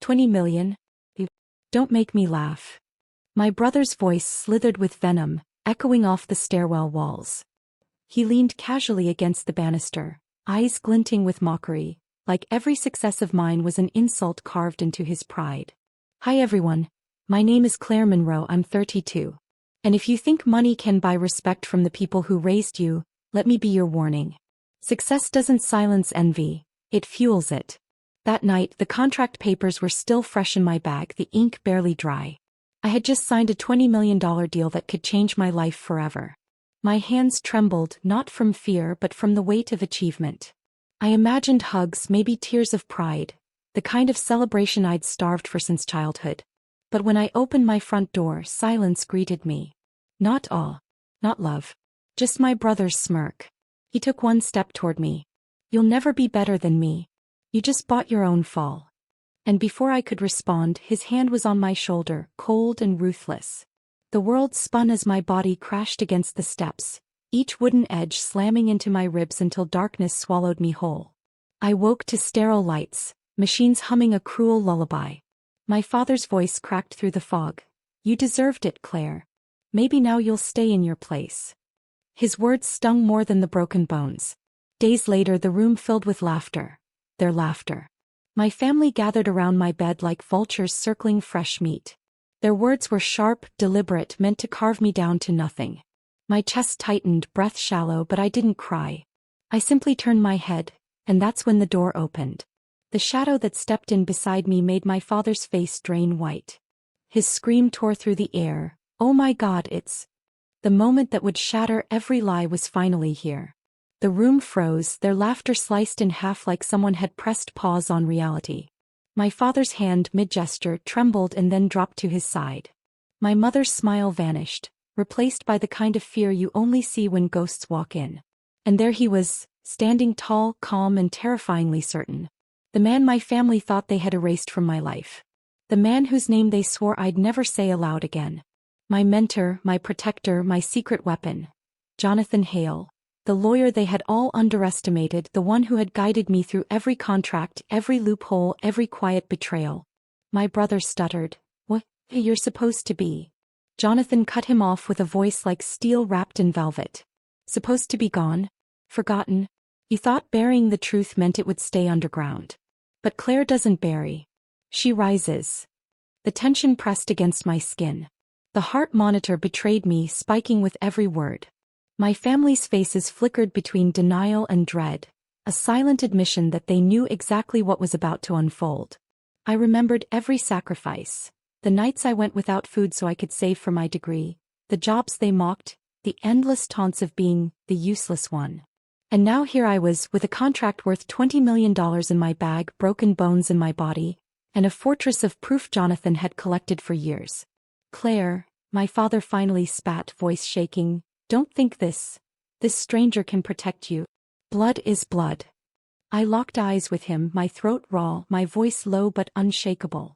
20 million? You don't make me laugh. My brother's voice slithered with venom, echoing off the stairwell walls. He leaned casually against the banister, eyes glinting with mockery, like every success of mine was an insult carved into his pride. Hi everyone, my name is Claire Monroe, I'm 32. And if you think money can buy respect from the people who raised you, let me be your warning. Success doesn't silence envy, it fuels it. That night, the contract papers were still fresh in my bag, the ink barely dry. I had just signed a $20 million deal that could change my life forever. My hands trembled, not from fear but from the weight of achievement. I imagined hugs, maybe tears of pride, the kind of celebration I'd starved for since childhood. But when I opened my front door, silence greeted me. Not awe, not love. Just my brother's smirk. He took one step toward me. You'll never be better than me. You just bought your own fall. And before I could respond, his hand was on my shoulder, cold and ruthless. The world spun as my body crashed against the steps, each wooden edge slamming into my ribs until darkness swallowed me whole. I woke to sterile lights, machines humming a cruel lullaby. My father's voice cracked through the fog. You deserved it, Claire. Maybe now you'll stay in your place. His words stung more than the broken bones. Days later, the room filled with laughter. Their laughter. My family gathered around my bed like vultures circling fresh meat. Their words were sharp, deliberate, meant to carve me down to nothing. My chest tightened, breath shallow, but I didn't cry. I simply turned my head, and that's when the door opened. The shadow that stepped in beside me made my father's face drain white. His scream tore through the air. Oh my God, it's... The moment that would shatter every lie was finally here. The room froze, their laughter sliced in half like someone had pressed pause on reality. My father's hand, mid-gesture, trembled and then dropped to his side. My mother's smile vanished, replaced by the kind of fear you only see when ghosts walk in. And there he was, standing tall, calm and terrifyingly certain. The man my family thought they had erased from my life. The man whose name they swore I'd never say aloud again. My mentor, my protector, my secret weapon. Jonathan Hale. The lawyer they had all underestimated, the one who had guided me through every contract, every loophole, every quiet betrayal. My brother stuttered. What? You're supposed to be. Jonathan cut him off with a voice like steel wrapped in velvet. Supposed to be gone? Forgotten? You thought burying the truth meant it would stay underground. But Claire doesn't bury. She rises. The tension pressed against my skin. The heart monitor betrayed me, spiking with every word. My family's faces flickered between denial and dread, a silent admission that they knew exactly what was about to unfold. I remembered every sacrifice, the nights I went without food so I could save for my degree, the jobs they mocked, the endless taunts of being the useless one. And now here I was, with a contract worth $20 million in my bag, broken bones in my body, and a fortress of proof Jonathan had collected for years. Claire, my father finally spat, voice shaking. Don't think this stranger can protect you. Blood is blood. I locked eyes with him, my throat raw, my voice low but unshakable.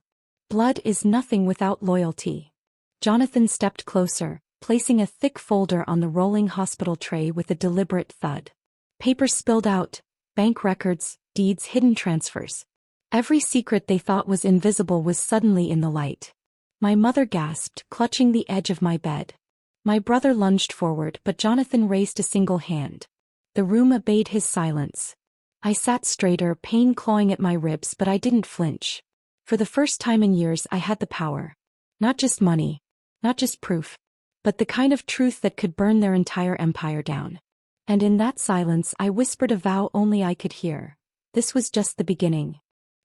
Blood is nothing without loyalty. Jonathan stepped closer, placing a thick folder on the rolling hospital tray with a deliberate thud. Papers spilled out, bank records, deeds, hidden transfers. Every secret they thought was invisible was suddenly in the light. My mother gasped, clutching the edge of my bed. My brother lunged forward, but Jonathan raised a single hand. The room obeyed his silence. I sat straighter, pain clawing at my ribs, but I didn't flinch. For the first time in years I had the power. Not just money, not just proof, but the kind of truth that could burn their entire empire down. And in that silence I whispered a vow only I could hear. This was just the beginning.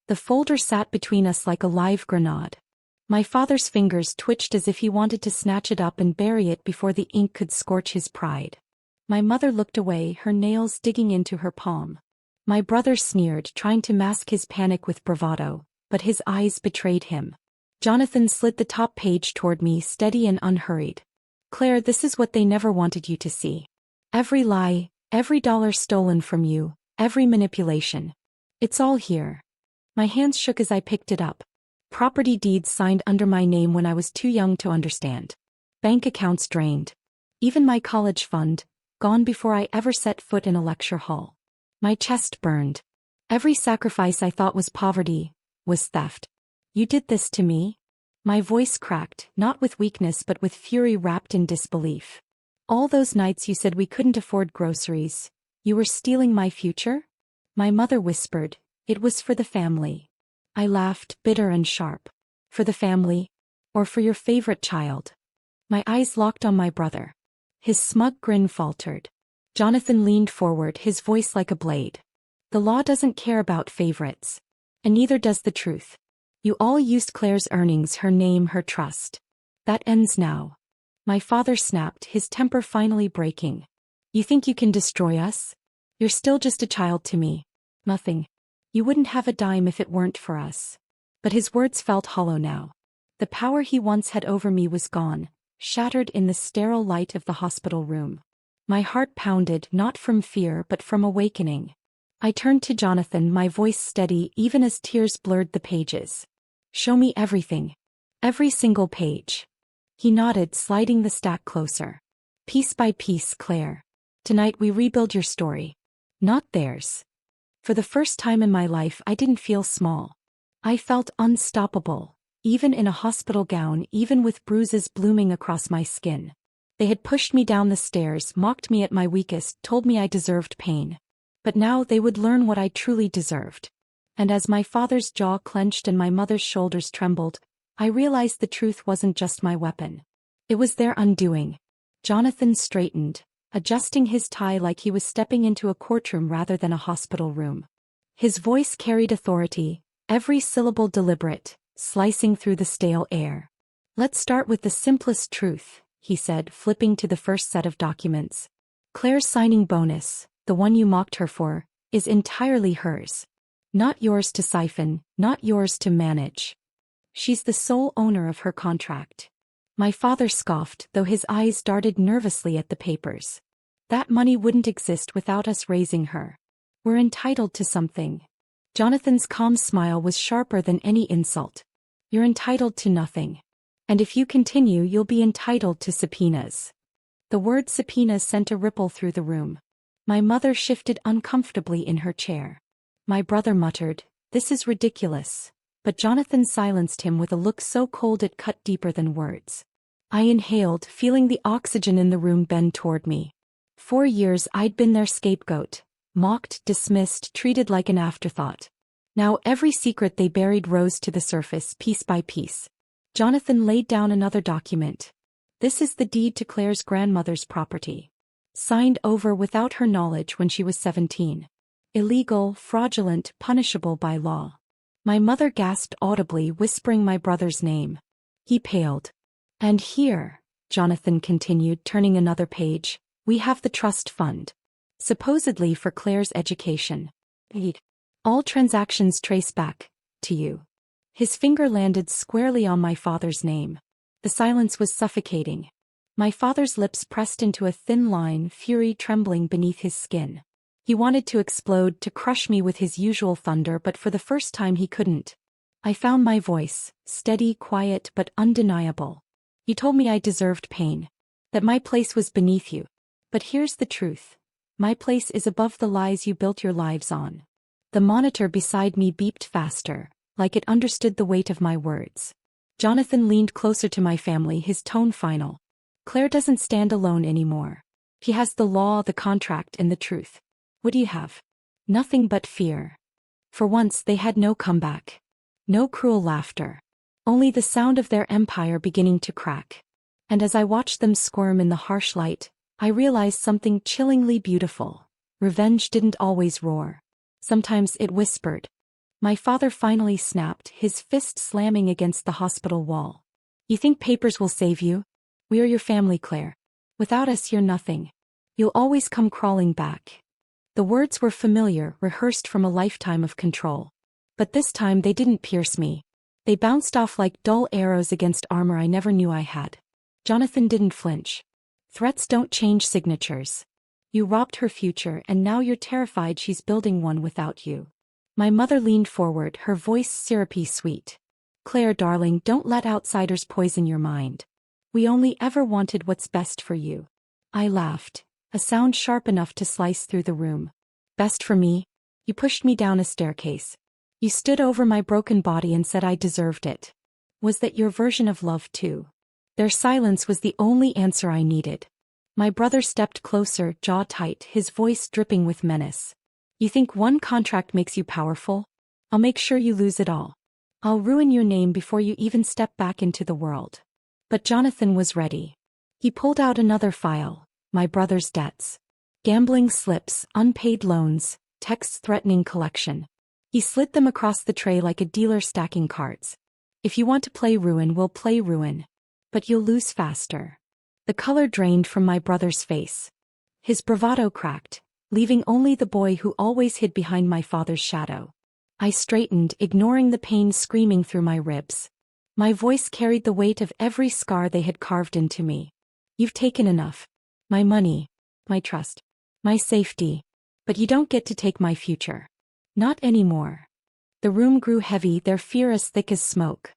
The folder sat between us like a live grenade. My father's fingers twitched as if he wanted to snatch it up and bury it before the ink could scorch his pride. My mother looked away, her nails digging into her palm. My brother sneered, trying to mask his panic with bravado, but his eyes betrayed him. Jonathan slid the top page toward me, steady and unhurried. Claire, this is what they never wanted you to see. Every lie, every dollar stolen from you, every manipulation. It's all here. My hands shook as I picked it up. Property deeds signed under my name when I was too young to understand. Bank accounts drained. Even my college fund, gone before I ever set foot in a lecture hall. My chest burned. Every sacrifice I thought was poverty, was theft. You did this to me? My voice cracked, not with weakness but with fury wrapped in disbelief. All those nights you said we couldn't afford groceries. You were stealing my future? My mother whispered, "It was for the family." I laughed, bitter and sharp. For the family? Or for your favorite child? My eyes locked on my brother. His smug grin faltered. Jonathan leaned forward, his voice like a blade. The law doesn't care about favorites. And neither does the truth. You all used Claire's earnings, her name, her trust. That ends now. My father snapped, his temper finally breaking. You think you can destroy us? You're still just a child to me. Nothing. You wouldn't have a dime if it weren't for us. But his words felt hollow now. The power he once had over me was gone, shattered in the sterile light of the hospital room. My heart pounded, not from fear but from awakening. I turned to Jonathan, my voice steady even as tears blurred the pages. Show me everything. Every single page. He nodded, sliding the stack closer. Piece by piece, Claire. Tonight we rebuild your story. Not theirs. For the first time in my life I didn't feel small. I felt unstoppable, even in a hospital gown, even with bruises blooming across my skin. They had pushed me down the stairs, mocked me at my weakest, told me I deserved pain. But now they would learn what I truly deserved. And as my father's jaw clenched and my mother's shoulders trembled, I realized the truth wasn't just my weapon. It was their undoing. Jonathan straightened, adjusting his tie like he was stepping into a courtroom rather than a hospital room. His voice carried authority, every syllable deliberate, slicing through the stale air. Let's start with the simplest truth, he said, flipping to the first set of documents. Claire's signing bonus, the one you mocked her for, is entirely hers. Not yours to siphon, not yours to manage. She's the sole owner of her contract. My father scoffed, though his eyes darted nervously at the papers. That money wouldn't exist without us raising her. We're entitled to something. Jonathan's calm smile was sharper than any insult. You're entitled to nothing. And if you continue, you'll be entitled to subpoenas. The word subpoenas sent a ripple through the room. My mother shifted uncomfortably in her chair. My brother muttered, "This is ridiculous." But Jonathan silenced him with a look so cold it cut deeper than words. I inhaled, feeling the oxygen in the room bend toward me. 4 years I'd been their scapegoat, mocked, dismissed, treated like an afterthought. Now every secret they buried rose to the surface, piece by piece. Jonathan laid down another document. This is the deed to Claire's grandmother's property. Signed over without her knowledge when she was 17. Illegal, fraudulent, punishable by law. My mother gasped audibly, whispering my brother's name. He paled. And here, Jonathan continued, turning another page, we have the trust fund. Supposedly for Claire's education. All transactions trace back to you. His finger landed squarely on my father's name. The silence was suffocating. My father's lips pressed into a thin line, fury trembling beneath his skin. He wanted to explode, to crush me with his usual thunder, but for the first time he couldn't. I found my voice, steady, quiet, but undeniable. You told me I deserved pain. That my place was beneath you. But here's the truth. My place is above the lies you built your lives on. The monitor beside me beeped faster, like it understood the weight of my words. Jonathan leaned closer to my family, his tone final. Claire doesn't stand alone anymore. She has the law, the contract, and the truth. What do you have? Nothing but fear. For once they had no comeback. No cruel laughter. Only the sound of their empire beginning to crack. And as I watched them squirm in the harsh light, I realized something chillingly beautiful. Revenge didn't always roar. Sometimes it whispered. My father finally snapped, his fist slamming against the hospital wall. You think papers will save you? We are your family, Claire. Without us you're nothing. You'll always come crawling back. The words were familiar, rehearsed from a lifetime of control. But this time they didn't pierce me. They bounced off like dull arrows against armor I never knew I had. Jonathan didn't flinch. Threats don't change signatures. You robbed her future and now you're terrified she's building one without you. My mother leaned forward, her voice syrupy sweet. Claire, darling, don't let outsiders poison your mind. We only ever wanted what's best for you. I laughed, a sound sharp enough to slice through the room. Best for me? You pushed me down a staircase. You stood over my broken body and said I deserved it. Was that your version of love too? Their silence was the only answer I needed. My brother stepped closer, jaw tight, his voice dripping with menace. You think one contract makes you powerful? I'll make sure you lose it all. I'll ruin your name before you even step back into the world. But Jonathan was ready. He pulled out another file, my brother's debts. Gambling slips, unpaid loans, texts threatening collection. He slid them across the tray like a dealer stacking cards. If you want to play ruin, we'll play ruin. But you'll lose faster. The color drained from my brother's face. His bravado cracked, leaving only the boy who always hid behind my father's shadow. I straightened, ignoring the pain screaming through my ribs. My voice carried the weight of every scar they had carved into me. You've taken enough. My money, my trust, my safety. But you don't get to take my future. Not anymore. The room grew heavy, their fear as thick as smoke.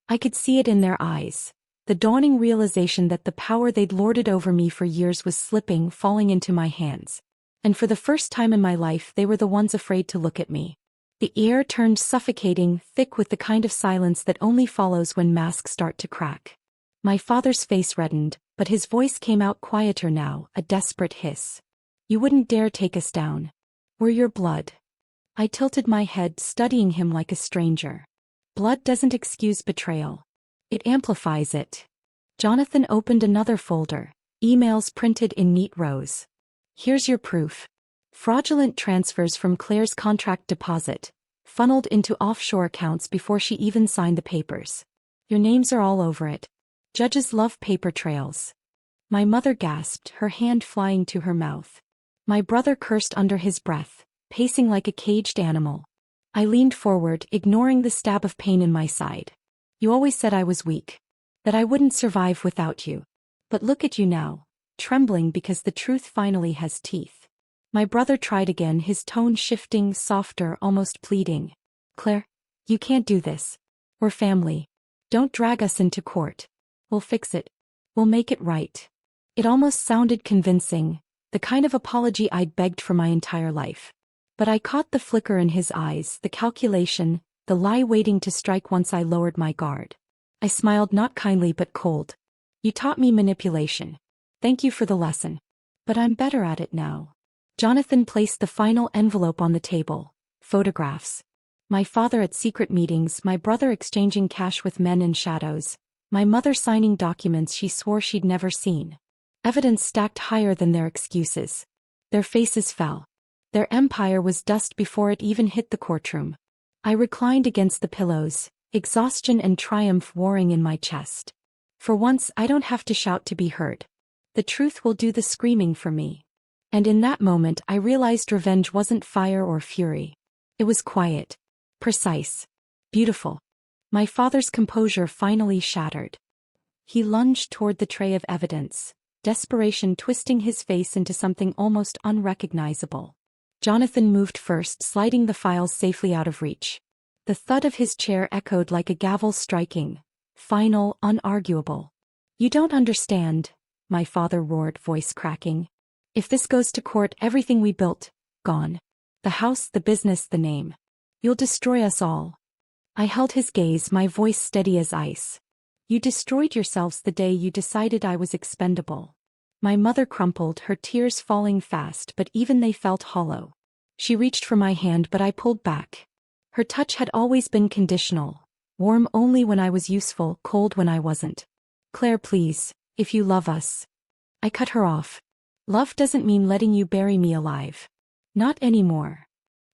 I could see it in their eyes. The dawning realization that the power they'd lorded over me for years was slipping, falling into my hands. And for the first time in my life, they were the ones afraid to look at me. The air turned suffocating, thick with the kind of silence that only follows when masks start to crack. My father's face reddened, but his voice came out quieter now, a desperate hiss. You wouldn't dare take us down. We're your blood. I tilted my head, studying him like a stranger. Blood doesn't excuse betrayal. It amplifies it. Jonathan opened another folder, emails printed in neat rows. Here's your proof. Fraudulent transfers from Claire's contract deposit, funneled into offshore accounts before she even signed the papers. Your names are all over it. Judges love paper trails. My mother gasped, her hand flying to her mouth. My brother cursed under his breath, pacing like a caged animal. I leaned forward, ignoring the stab of pain in my side. You always said I was weak. That I wouldn't survive without you. But look at you now, trembling because the truth finally has teeth. My brother tried again, his tone shifting, softer, almost pleading. Claire, you can't do this. We're family. Don't drag us into court. We'll fix it. We'll make it right. It almost sounded convincing, the kind of apology I'd begged for my entire life. But I caught the flicker in his eyes, the calculation, the lie waiting to strike once I lowered my guard. I smiled, not kindly but cold. You taught me manipulation. Thank you for the lesson. But I'm better at it now. Jonathan placed the final envelope on the table. Photographs. My father at secret meetings, my brother exchanging cash with men in shadows, my mother signing documents she swore she'd never seen. Evidence stacked higher than their excuses. Their faces fell. Their empire was dust before it even hit the courtroom. I reclined against the pillows, exhaustion and triumph warring in my chest. For once, I don't have to shout to be heard. The truth will do the screaming for me. And in that moment I realized revenge wasn't fire or fury. It was quiet, precise, beautiful. My father's composure finally shattered. He lunged toward the tray of evidence, desperation twisting his face into something almost unrecognizable. Jonathan moved first, sliding the files safely out of reach. The thud of his chair echoed like a gavel striking, final, unarguable. You don't understand, my father roared, voice cracking. If this goes to court, everything we built, gone. The house, the business, the name. You'll destroy us all. I held his gaze, my voice steady as ice. You destroyed yourselves the day you decided I was expendable. My mother crumpled, her tears falling fast, but even they felt hollow. She reached for my hand, but I pulled back. Her touch had always been conditional, warm only when I was useful, cold when I wasn't. Claire, please, if you love us. I cut her off. Love doesn't mean letting you bury me alive. Not anymore.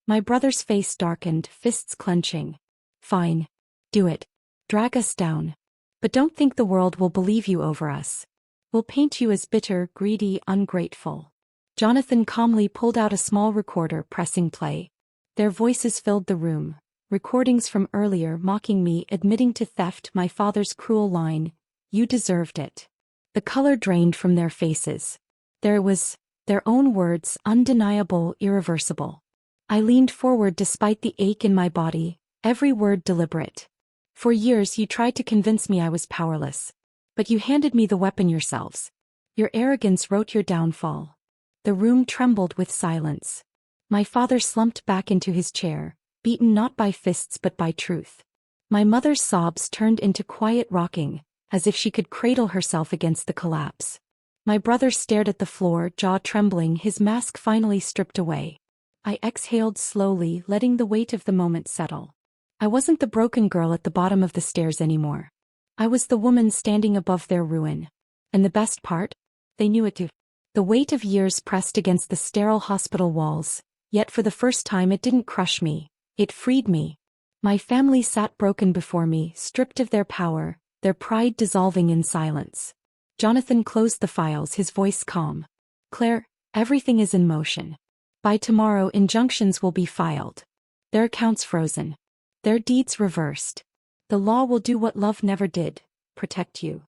My brother's face darkened, fists clenching. Fine. Do it. Drag us down. But don't think the world will believe you over us. We'll paint you as bitter, greedy, ungrateful. Jonathan calmly pulled out a small recorder, pressing play. Their voices filled the room. Recordings from earlier, mocking me, admitting to theft, my father's cruel line, "You deserved it." The color drained from their faces. There was their own words, undeniable, irreversible. I leaned forward despite the ache in my body, every word deliberate. For years you tried to convince me I was powerless. But you handed me the weapon yourselves. Your arrogance wrote your downfall. The room trembled with silence. My father slumped back into his chair, beaten not by fists but by truth. My mother's sobs turned into quiet rocking, as if she could cradle herself against the collapse. My brother stared at the floor, jaw trembling, his mask finally stripped away. I exhaled slowly, letting the weight of the moment settle. I wasn't the broken girl at the bottom of the stairs anymore. I was the woman standing above their ruin. And the best part? They knew it too. The weight of years pressed against the sterile hospital walls, yet for the first time it didn't crush me, it freed me. My family sat broken before me, stripped of their power, their pride dissolving in silence. Jonathan closed the files, his voice calm. Claire, everything is in motion. By tomorrow, injunctions will be filed. Their accounts frozen. Their deeds reversed. The law will do what love never did, protect you.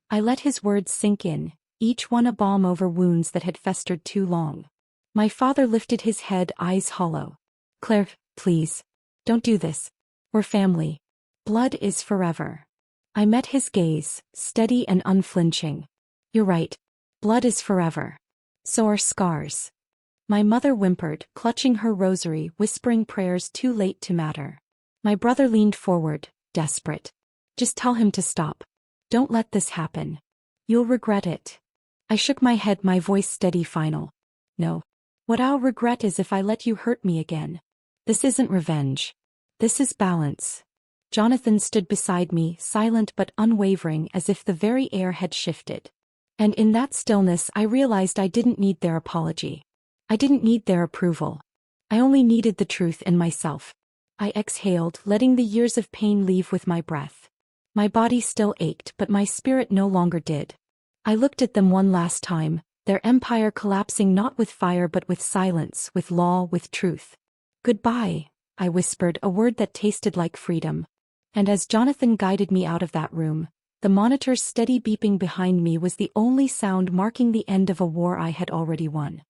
I let his words sink in, each one a balm over wounds that had festered too long. My father lifted his head, eyes hollow. Claire, please. Don't do this. We're family. Blood is forever. I met his gaze, steady and unflinching. You're right. Blood is forever. So are scars. My mother whimpered, clutching her rosary, whispering prayers too late to matter. My brother leaned forward, desperate. Just tell him to stop. Don't let this happen. You'll regret it. I shook my head, my voice steady, final. No. What I'll regret is if I let you hurt me again. This isn't revenge. This is balance. Jonathan stood beside me, silent but unwavering, as if the very air had shifted. And in that stillness I realized I didn't need their apology. I didn't need their approval. I only needed the truth in myself. I exhaled, letting the years of pain leave with my breath. My body still ached, but my spirit no longer did. I looked at them one last time, their empire collapsing not with fire but with silence, with law, with truth. Goodbye, I whispered, a word that tasted like freedom. And as Jonathan guided me out of that room, the monitor's steady beeping behind me was the only sound marking the end of a war I had already won.